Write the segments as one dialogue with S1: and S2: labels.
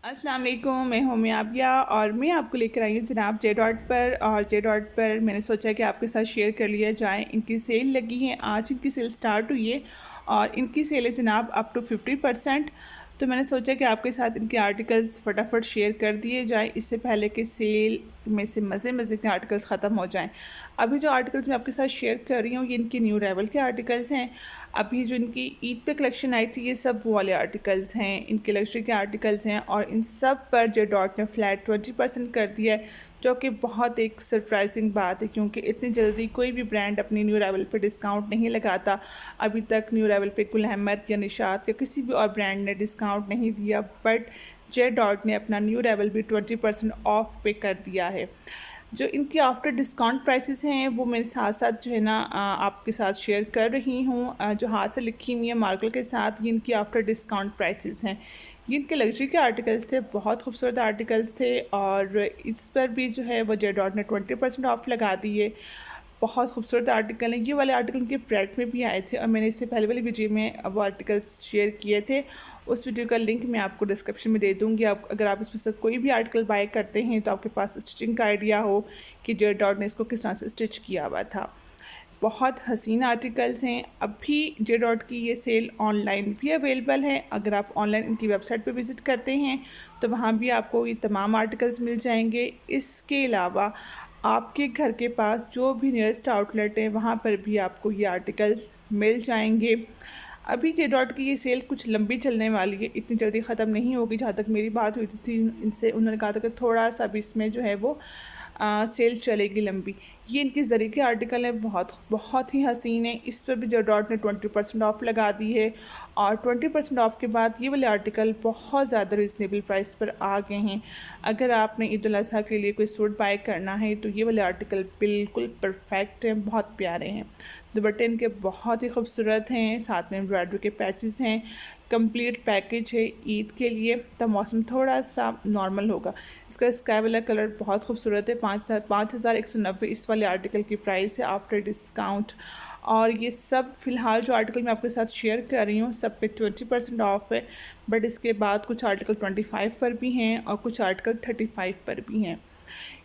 S1: अस्सलाम वालेकुम, मैं हूँ मियाबिया और मैं आपको लेकर आई हूँ जनाब जे डॉट पर। और जे डॉट पर मैंने सोचा कि आपके साथ शेयर कर लिया जाए। इनकी सेल लगी है, आज इनकी सेल स्टार्ट हुई है और इनकी सेल है जनाब अप टू 50%। तो मैंने सोचा कि आपके साथ इनके आर्टिकल्स फटाफट शेयर कर दिए जाए इससे पहले कि सेल में से मज़े मज़े के आर्टिकल्स ख़त्म हो जाएं। अभी जो आर्टिकल्स मैं आपके साथ शेयर कर रही हूँ ये इनके न्यू अराइवल के आर्टिकल्स हैं। अभी जो इनकी ईद पे कलेक्शन आई थी ये सब वो वाले आर्टिकल्स हैं, इनके लग्जरी के आर्टिकल्स हैं और इन सब पर जे डॉट ने फ्लैट 20% कर दिया है, जो कि बहुत एक सरप्राइजिंग बात है क्योंकि इतनी जल्दी कोई भी ब्रांड अपनी न्यू अराइवल पे डिस्काउंट नहीं लगाता। अभी तक न्यू अराइवल पे गुल अहमद या निशात या किसी भी और ब्रांड ने डिस्काउंट नहीं दिया, बट जे डॉट ने अपना न्यू अराइवल भी 20% ऑफ पे कर दिया है। जो इनकी आफ्टर डिस्काउंट प्राइसेस हैं वो मेरे साथ साथ जो है ना आपके साथ शेयर कर रही हूँ। जो हाथ से लिखी हुई है मार्कर के साथ ये इनकी आफ्टर डिस्काउंट प्राइसेस हैं। ये इनके लग्जरी के आर्टिकल्स थे, बहुत खूबसूरत आर्टिकल्स थे और इस पर भी जो है वो जे डॉट ने 20% ऑफ लगा दिए। बहुत खूबसूरत आर्टिकल हैं ये वाले आर्टिकल उनके प्रेट में भी आए थे और मैंने इससे पहले वाली वीडियो में वो आर्टिकल्स शेयर किए थे। उस वीडियो का लिंक मैं आपको डिस्क्रिप्शन में दे दूँगी। आप अगर आप इसमें से कोई भी आर्टिकल बाय करते हैं तो आपके पास स्टिचिंग का आइडिया हो कि जे डॉट ने इसको किस तरह से स्टिच किया हुआ था। बहुत हसीन आर्टिकल्स हैं। अभी जे डॉट की ये सेल ऑनलाइन भी अवेलेबल है। अगर आप ऑनलाइन इनकी वेबसाइट पे विज़िट करते हैं तो वहाँ भी आपको ये तमाम आर्टिकल्स मिल जाएंगे। इसके अलावा आपके घर के पास जो भी नियरेस्ट आउटलेट है वहाँ पर भी आपको ये आर्टिकल्स मिल जाएंगे। अभी जे डॉट की ये सेल कुछ लंबी चलने वाली है, इतनी जल्दी ख़त्म नहीं होगी। जहाँ तक मेरी बात हुई थी इनसे, उन्होंने कहा था कि थोड़ा सा भी इसमें जो है वो सेल चलेगी लंबी। ये इनके ज़रिए के आर्टिकल है, बहुत बहुत ही हसीन है। इस पर भी जे डॉट ने 20% ऑफ लगा दी है और 20% ऑफ के बाद ये वाले आर्टिकल बहुत ज़्यादा रिजनेबल प्राइस पर आ गए हैं। अगर आपने ईद उल अज़हा के लिए कोई सूट बाय करना है तो ये वाले आर्टिकल बिल्कुल परफेक्ट हैं, बहुत प्यारे हैं। दुपट्टे इनके बहुत ही खूबसूरत हैं, साथ में एम्ब्रॉयडरी के पैचेस हैं। कंप्लीट पैकेज है ईद के लिए। तो मौसम थोड़ा सा नॉर्मल होगा। इसका स्काई वाला कलर बहुत खूबसूरत है। 5,190 इस वाले आर्टिकल की प्राइस है आफ्टर डिस्काउंट। और ये सब फ़िलहाल जो आर्टिकल मैं आपके साथ शेयर कर रही हूँ सब पे 20% ऑफ है, बट इसके बाद कुछ आर्टिकल 25 पर भी हैं और कुछ आर्टिकल 35 पर भी हैं।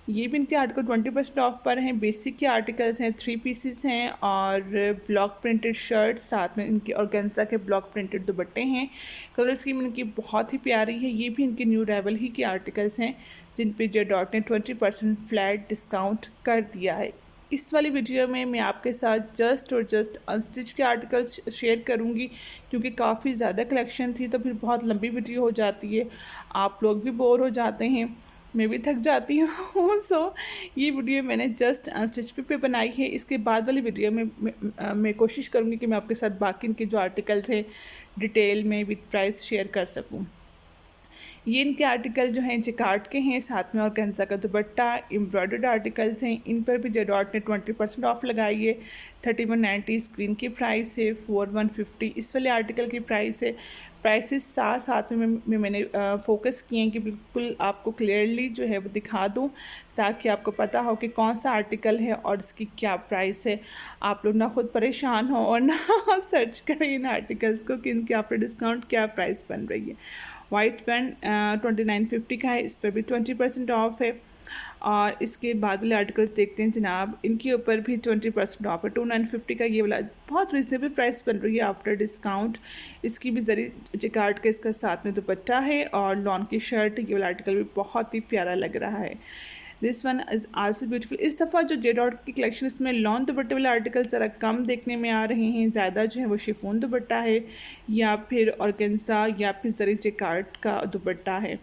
S1: ये भी इनके आर्टिकल 20% ऑफ पर हैं। बेसिक के आर्टिकल्स हैं, 3 पीसेस हैं और ब्लॉक प्रिंटेड शर्ट्स, साथ में इनके ऑर्गेन्जा के ब्लॉक प्रिंटेड दुपट्टे हैं। कलर स्कीम इनकी बहुत ही प्यारी है। ये भी इनके न्यू अराइवल ही के आर्टिकल्स हैं जिन पे जे डॉट ने 20% फ्लैट डिस्काउंट कर दिया है। इस वाली वीडियो में मैं आपके साथ जस्ट अनस्टिच के आर्टिकल्स शेयर करूंगी क्योंकि काफ़ी ज़्यादा कलेक्शन थी तो फिर बहुत लंबी वीडियो हो जाती है, आप लोग भी बोर हो जाते हैं, मैं भी थक जाती हूँ। सो ये वीडियो मैंने जस्ट अनस्टिच पे बनाई है। इसके बाद वाली वीडियो में मैं कोशिश करूँगी कि मैं आपके साथ बाकी इनके जो आर्टिकल्स हैं डिटेल में विद प्राइस शेयर कर सकूँ। ये इनके आर्टिकल जो हैं जिकार्ड के हैं, साथ में ऑर्गेन्जा का दुपट्टा, एम्ब्रॉयडर्ड आर्टिकल्स हैं। इन पर भी जे डॉट ने 20% ऑफ लगाई है। 3190 स्क्रीन की प्राइस है, 4150 इस वाले आर्टिकल की प्राइस है। प्राइसेस साथ साथ में मैंने फोकस किए हैं कि बिल्कुल आपको क्लियरली जो है वो दिखा दूं ताकि आपको पता हो कि कौन सा आर्टिकल है और इसकी क्या प्राइस है। आप लोग ना खुद परेशान हो और ना सर्च करें इन आर्टिकल्स को कि इनके आफ्टर डिस्काउंट क्या प्राइस बन रही है। वाइट पेन 2950 का है, इस पर भी 20% ऑफ है। और इसके बाद वाले आर्टिकल्स देखते हैं जनाब, इनके ऊपर भी 20% ऑफ है। 2950 का ये वाला बहुत रिजनेबल प्राइस बन रही है आफ्टर डिस्काउंट। इसकी भी जरी जिकार्ड का इसका साथ में दुपट्टा है और लॉन की शर्ट। ये वाला आर्टिकल भी बहुत ही प्यारा लग रहा है। This one is also beautiful. इस दफ़ा जो जे डॉट की कलेक्शन इसमें लॉन दुपट्टे वाले आर्टिकल ज़रा कम देखने में आ रहे हैं। ज़्यादा जो है वो शिफॉन दुपट्टा है या फिर ऑर्गेन्जा या फिर जरी जिकार्ड का दुपट्टा है।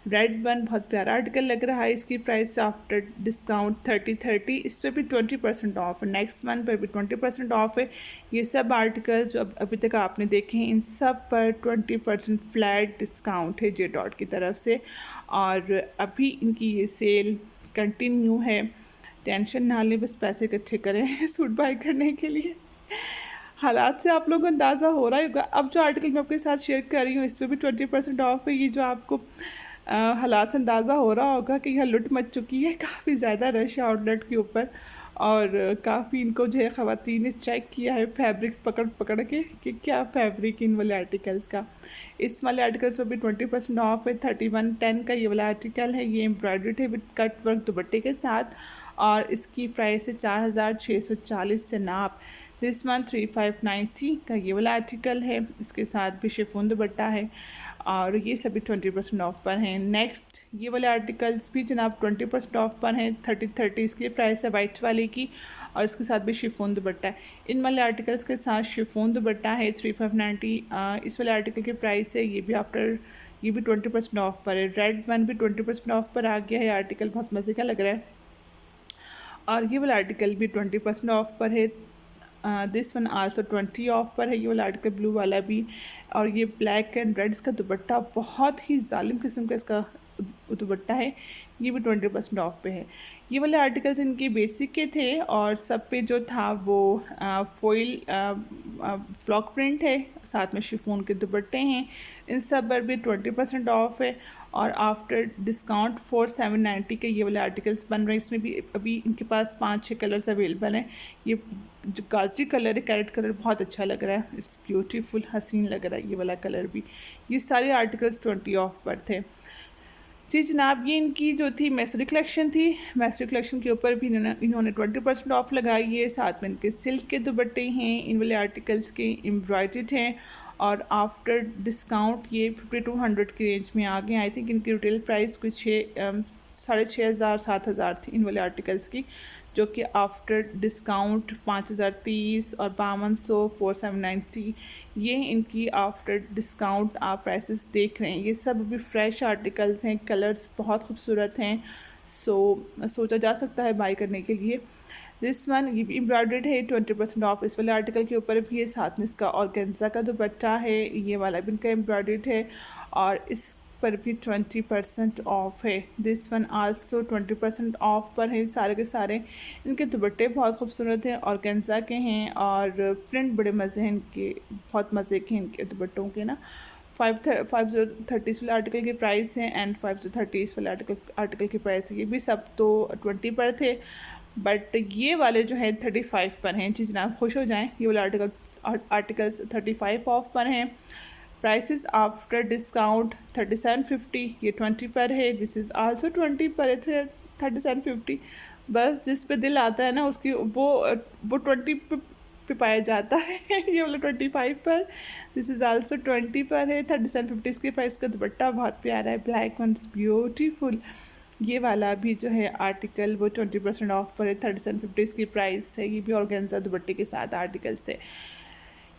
S1: रेड वन बहुत प्यारा आर्टिकल लग रहा है। इसकी प्राइस आफ्टर डिस्काउंट 30 इस पर भी 20% ऑफ है। नेक्स्ट वन पर भी 20% ऑफ है। ये सब आर्टिकल जो अभी तक आपने देखे हैं इन सब पर 20% फ्लैट डिस्काउंट है जे डॉट की तरफ से। और अभी इनकी ये सेल कंटिन्यू है। टेंशन ना लें, बस पैसे इकट्ठे करें सूट बाय करने के लिए। हालात से आप लोगों को अंदाज़ा हो रहा होगा। अब जो आर्टिकल मैं आपके साथ शेयर कर रही हूँ इस पर भी 20% ऑफ है। ये जो आपको हालात से अंदाज़ा हो रहा होगा कि यह लुट मच चुकी है, काफ़ी ज़्यादा रश है आउटलेट के ऊपर और काफ़ी इनको जो है ख़वातीन ने चेक किया है फैब्रिक पकड़ पकड़ के कि क्या फैब्रिक इन वाले आर्टिकल्स का। इस वाले आर्टिकल्स पर भी 20% ऑफ है। 3110 का ये वाला आर्टिकल है, ये एम्ब्रॉयडर्ड है विद कट वर्क दुपट्टे के साथ और इसकी प्राइस है 4640 जनाब। दिस वन 3590 का ये वाला आर्टिकल है, इसके साथ भी शिफॉन दुपट्टा है और ये सभी 20% ऑफ पर हैं। नेक्स्ट ये वाले आर्टिकल्स भी जनाब 20% ऑफ पर हैं। 30 इसकी प्राइस है वाइट वाले की और इसके साथ भी शिफॉन दुपट्टा है। इन वाले आर्टिकल्स के साथ शिफॉन दुपट्टा है 3590। इस वाले आर्टिकल की प्राइस है, ये भी 20% ऑफ पर है। रेड वन भी 20% ऑफ पर आ गया है। आर्टिकल बहुत मज़े का लग रहा है और ये वाला आर्टिकल भी 20% ऑफ पर है। दिस वन आल्सो 20 ऑफ पर है, ये वाला आर्टिकल ब्लू वाला भी। और ये ब्लैक एंड रेड इसका दुपट्टा बहुत ही जालिम किस्म का इसका दुपट्टा है, ये भी 20% ऑफ पे है। ये वाले आर्टिकल्स इनके बेसिक के थे और सब पे जो था वो फॉइल ब्लॉक प्रिंट है, साथ में शिफॉन के दुपट्टे हैं। इन सब पर भी 20% ऑफ है और आफ्टर डिस्काउंट 4790 के ये वाले आर्टिकल्स बन रहे हैं। इसमें भी अभी इनके पास 5-6 कलर्स अवेलेबल हैं। ये जो गाजरी कलर है, कैरेट कलर, बहुत अच्छा लग रहा है, इट्स ब्यूटीफुल, हसीन लग रहा है ये वाला कलर भी। ये सारे आर्टिकल्स 20 ऑफ पर थे जी जनाब। ये इनकी जो थी मैसरी कलेक्शन थी, मैसरी कलेक्शन के ऊपर भी इन्होंने 20% ऑफ लगाई है। साथ में इनके सिल्क के दुपट्टे हैं, इन वाले आर्टिकल्स के एम्ब्रॉयडर्ड हैं और आफ्टर डिस्काउंट ये 5200 की रेंज में आ गए। आई थिंक इनकी रिटेल प्राइस कुछ 6500-7000 थी इन वाले आर्टिकल्स की, जो कि आफ्टर डिस्काउंट 5030 और 5200 4790 ये इनकी आफ्टर डिस्काउंट आप प्राइसेस देख रहे हैं। ये सब अभी फ्रेश आर्टिकल्स हैं, कलर्स बहुत खूबसूरत हैं, सोचा जा सकता है बाई करने के लिए। दिस वन ये भी एम्ब्रॉयडर्ड है, 20% ऑफ इस वाले आर्टिकल के ऊपर भी है। साथ में इसका ऑर्गेन्जा का दुपट्टा है, ये वाला भी इनका एम्ब्रॉयडर्ड है और इस पर भी 20% ऑफ है। दिस वन आल्सो 20% ऑफ पर है। सारे के सारे इनके दुपट्टे बहुत खूबसूरत हैं, ऑर्गेन्जा के हैं और प्रिंट बड़े मज़े हैं इनके, बहुत मज़े के हैं इनके दुपट्टों के ना। 5030 वाले आर्टिकल की प्राइस है एंड 5030 वाले आर्टिकल की प्राइस है। ये भी सब तो 20 पर थे बट ये वाले जो है 35 पर हैं जी जनाब, खुश हो जाएं। ये वाले आर्टिकल्स 35 ऑफ पर हैं। प्राइसेस आफ्टर डिस्काउंट 3750, ये 20 पर है। दिस इज़ आल्सो 20 पर है, 3750। बस जिस पे दिल आता है ना उसकी वो 20 पे पाया जाता है। ये वाला 25 पर, दिस इज़ आल्सो 20 पर है। 3750 इसके प्राइस का दुपट्टा बहुत प्यारा है, ब्लैक वन ब्यूटीफुल। ये वाला भी जो है आर्टिकल वो 20% ऑफ पर है, 3750 इसकी प्राइस है। ये भी ऑर्गेन्जा दुपट्टे के साथ आर्टिकल्स है।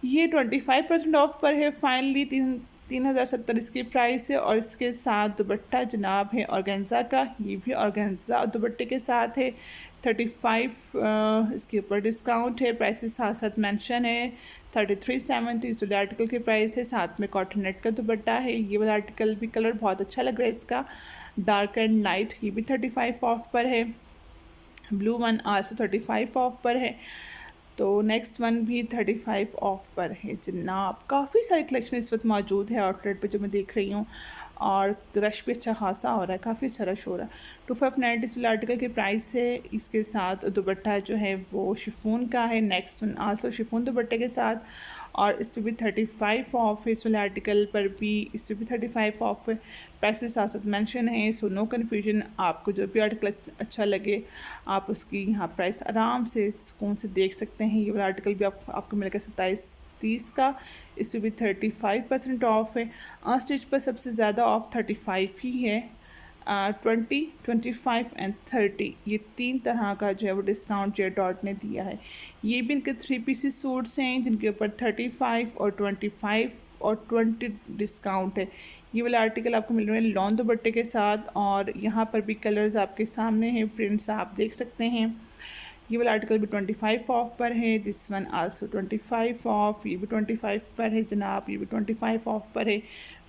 S1: ये 25% ऑफ पर है। फाइनली 3070 इसकी प्राइस है और इसके साथ दुपट्टा जनाब है ऑर्गेन्जा का, ये भी ऑर्गेन्जा दुपट्टे के साथ है। 35 इसके ऊपर डिस्काउंट है, प्राइसेस साथ साथ मेंशन है। 3370 इस वाले आर्टिकल की प्राइस है। साथ में कॉटन नेट का दुपट्टा है। ये वाला आर्टिकल भी कलर बहुत अच्छा लग रहा है इसका, डार्क एंड लाइट। ये भी 35 ऑफ पर है। ब्लू वन आल्सो 35 ऑफ पर है। तो नेक्स्ट वन भी 35 ऑफ पर है जनाब। काफ़ी सारी कलेक्शन इस वक्त मौजूद है आउटलेट पे जो मैं देख रही हूँ और रश भी अच्छा खासा हो रहा है, काफ़ी अच्छा रश हो रहा है। 2590 इस वाले आर्टिकल की प्राइस है। इसके साथ दुपट्टा जो है वो शिफॉन का है। नेक्स्ट वन आल्सो शिफॉन दुपट्टे के साथ और इस पर भी 35 ऑफ है। इस वाले आर्टिकल पर भी इस पर भी 35 ऑफ है। प्राइसेस साथ साथ मेंशन है, सो नो कन्फ्यूजन। आपको जो भी आर्टिकल अच्छा लगे आप उसकी यहाँ प्राइस आराम से सुकून से देख सकते हैं। ये वाला आर्टिकल भी आपको मिलेगा 2730 का, इस पर भी 35% ऑफ है। स्टिच पर सबसे ज़्यादा ऑफ 35 ही है। 20, 25 एंड 30 ये 3 तरह का जो है वो डिस्काउंट जेड डॉट ने दिया है। ये भी इनके 3 पीसेस सूट्स हैं जिनके ऊपर 35 और 25 और 20 डिस्काउंट है। ये वाला आर्टिकल आपको मिल रहा है लॉन दुपट्टे के साथ और यहाँ पर भी कलर्स आपके सामने हैं, प्रिंट्स आप देख सकते हैं। ये वाला आर्टिकल भी 25 ऑफ पर है। दिस वन आल्सो 25 ऑफ, ये भी 25 पर है जनाब, ये भी 25 ऑफ पर है।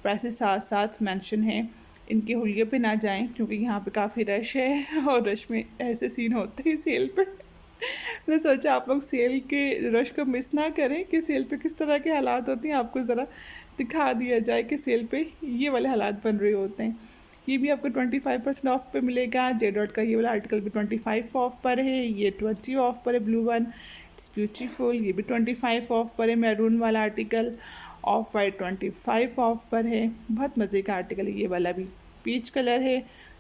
S1: प्राइसेस साथ साथ मेंशन है। इनके हुलिये पे ना जाएं क्योंकि यहाँ पे काफ़ी रश है और रश में ऐसे सीन होते हैं सेल पे। मैं सोचा आप लोग सेल के रश को मिस ना करें कि सेल पे किस तरह के हालात होते हैं, आपको ज़रा दिखा दिया जाए कि सेल पे ये वाले हालात बन रहे होते हैं। ये भी आपको 25% ऑफ पे मिलेगा। जे डॉट का ये वाला आर्टिकल भी 25 ऑफ पर है, ये 20 ऑफ पर है। ब्लू वन इट्स ब्यूटीफुल, ये भी 25 ऑफ पर है। मैरून वाला आर्टिकल ऑफ वाइट 25 ऑफ पर है। बहुत मज़े का आर्टिकल है ये वाला भी। पीच कलर है,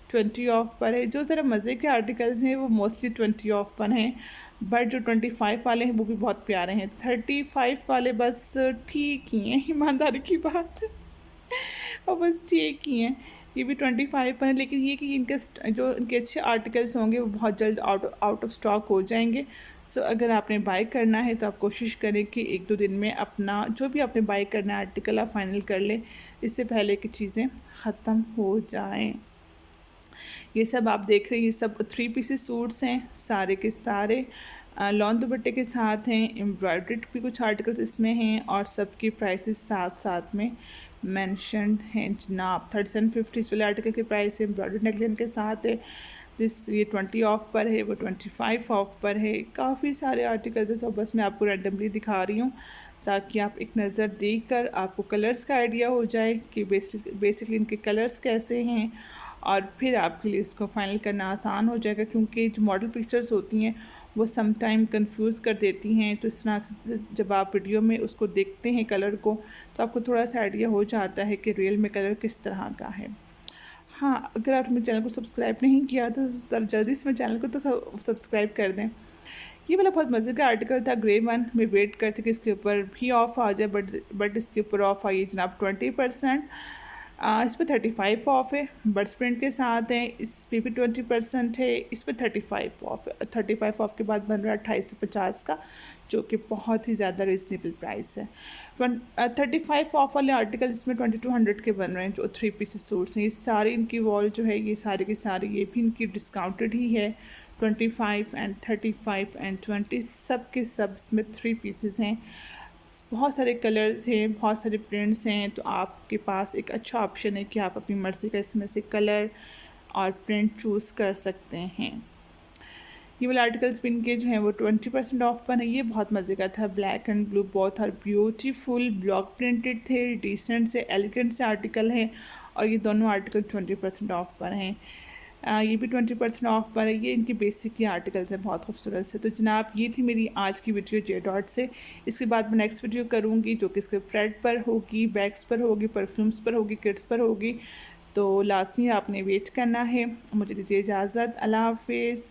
S1: 20 ऑफ पर है। जो ज़रा मज़े के आर्टिकल्स हैं वो मोस्टली 20 ऑफ पर हैं, बट जो 25 वाले हैं वो भी बहुत प्यारे हैं। 35 वाले बस ठीक ही हैं, ईमानदारी की बात और बस ठीक ही हैं। ये भी 25 पर है, लेकिन ये कि इनके जो इनके अच्छे आर्टिकल्स होंगे वो बहुत जल्द आउट ऑफ स्टॉक हो जाएंगे। सो अगर आपने बाय करना है तो आप कोशिश करें कि 1-2 दिन में अपना जो भी आपने बाय करना है आर्टिकल आप फाइनल कर लें, इससे पहले कि चीज़ें ख़त्म हो जाएं। ये सब आप देख रहे हैं, ये सब 3 पीसेस सूट्स हैं, सारे के सारे लॉन दुपट्टे के साथ हैं। एम्ब्रॉयड्रीड भी कुछ आर्टिकल्स इसमें हैं और सबकी प्राइसेस साथ साथ में मेंशन्ड हैं जनाब। 3750 वाले आर्टिकल के प्राइस एम्ब्रॉयड्रीड नेकलाइन के साथ है। ये 20 ऑफ पर है, वो 25 ऑफ पर है। काफ़ी सारे आर्टिकल्स हैं, सब बस मैं आपको रैंडमली दिखा रही हूँ ताकि आप एक नज़र देख कर आपको कलर्स का आइडिया हो जाए कि बेसिकली इनके कलर्स कैसे हैं, और फिर आपके लिए इसको फाइनल करना आसान हो जाएगा। क्योंकि जो मॉडल पिक्चर्स होती हैं वो सम टाइम कन्फ्यूज़ कर देती हैं, तो इस तरह से जब आप वीडियो में उसको देखते हैं कलर को, तो आपको थोड़ा सा आइडिया हो जाता है कि रियल में कलर किस तरह का है। हाँ, अगर आपने मेरे चैनल को सब्सक्राइब नहीं किया तो जल्दी से मेरे चैनल को तो सब्सक्राइब कर दें। ये वाला बहुत मज़े का आर्टिकल था, ग्रे वन। मैं वेट करती कि इसके ऊपर भी ऑफ़ आ जाए, बट इसके ऊपर ऑफ़ आई है जनाब 20%। इस पर 35 ऑफ है, बर्ड्स प्रिंट के साथ है। इस पर भी 20% है, इस पर 35 ऑफ है। 35 ऑफ के बाद बन रहा है 2850 का, जो कि बहुत ही ज़्यादा रिजनेबल प्राइस है। 35 ऑफ वाले आर्टिकल इसमें 2200 के बन रहे हैं, जो 3 पीसेस सूट्स हैं। ये सारी इनकी वॉल जो है, ये सारे के सारे ये भी इनकी डिस्काउंटेड ही है। 25 एंड 35 एंड 20 सब के सब इसमें 3 पीसेस हैं। बहुत सारे कलर्स हैं, बहुत सारे प्रिंट्स हैं, तो आपके पास एक अच्छा ऑप्शन है कि आप अपनी मर्ज़ी का इसमें से कलर और प्रिंट चूज़ कर सकते हैं। ये वाले आर्टिकल्स भी इनके जो हैं वो 20% ऑफ पर है। ये बहुत मज़े का था, ब्लैक एंड ब्लू, बहुत और ब्यूटीफुल ब्लॉक प्रिंटेड थे, डिसेंट से एलिगेंट से आर्टिकल हैं, और ये दोनों आर्टिकल 20% ऑफ पर हैं। ये भी 20% ऑफ पर है। ये इनके बेसिक के आर्टिकल्स हैं, बहुत खूबसूरत से। तो जनाब ये थी मेरी आज की वीडियो जे डॉट से। इसके बाद मैं नेक्स्ट वीडियो करूँगी जो कि इसके थ्रेड पर होगी, बैग्स पर होगी, परफ्यूम्स पर होगी, किड्स पर होगी। तो लाजमी आपने वेट करना है। मुझे दीजिए इजाज़त, अल्लाह हाफिज़।